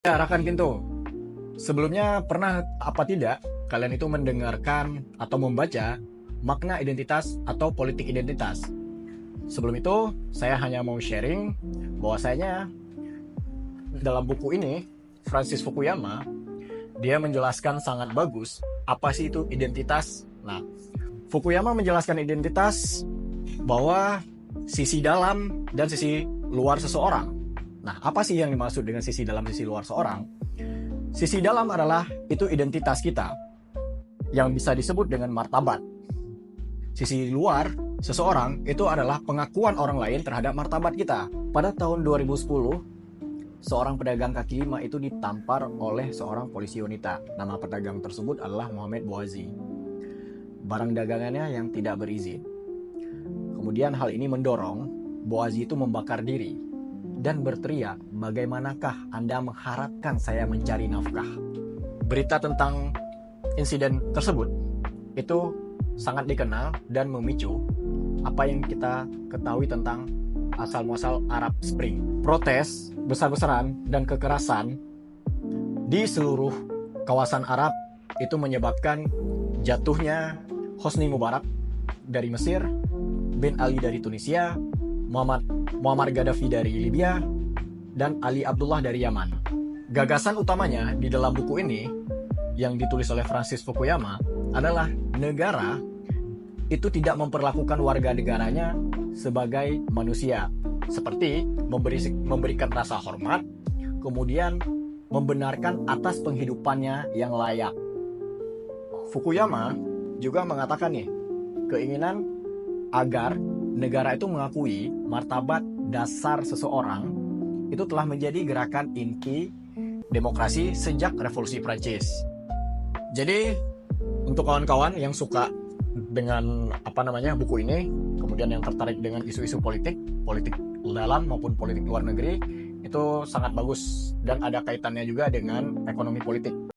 Ya, Rakan Kinto. Sebelumnya pernah apa tidak kalian itu mendengarkan atau membaca makna identitas atau politik identitas? Sebelum itu, saya hanya mau sharing bahwasanya dalam buku ini Francis Fukuyama dia menjelaskan sangat bagus apa sih itu identitas. Nah, Fukuyama menjelaskan identitas bahwa sisi dalam dan sisi luar seseorang. Nah, apa sih yang dimaksud dengan sisi dalam, sisi luar seorang? Sisi dalam adalah itu identitas kita yang bisa disebut dengan martabat. Sisi luar seseorang itu adalah pengakuan orang lain terhadap martabat kita. Pada tahun 2010, seorang pedagang kaki lima itu ditampar oleh seorang polisi wanita. Nama pedagang tersebut adalah Muhammad Bouazi. Barang dagangannya yang tidak berizin. Kemudian hal ini mendorong Bouazi itu membakar diri dan berteriak, "Bagaimanakah Anda mengharapkan saya mencari nafkah?" Berita tentang insiden tersebut itu sangat dikenal dan memicu apa yang kita ketahui tentang asal-muasal Arab Spring. Protes besar-besaran dan kekerasan di seluruh kawasan Arab itu menyebabkan jatuhnya Hosni Mubarak dari Mesir, Ben Ali dari Tunisia, Muammar Gaddafi dari Libya, dan Ali Abdullah dari Yaman. Gagasan utamanya di dalam buku ini yang ditulis oleh Francis Fukuyama adalah negara itu tidak memperlakukan warga negaranya sebagai manusia, seperti memberikan rasa hormat, kemudian membenarkan atas penghidupannya yang layak. Fukuyama juga mengatakan nih, keinginan agar negara itu mengakui martabat dasar seseorang itu telah menjadi gerakan inti demokrasi sejak Revolusi Prancis. Jadi untuk kawan-kawan yang suka dengan buku ini, kemudian yang tertarik dengan isu-isu politik dalam maupun politik luar negeri, itu sangat bagus dan ada kaitannya juga dengan ekonomi politik.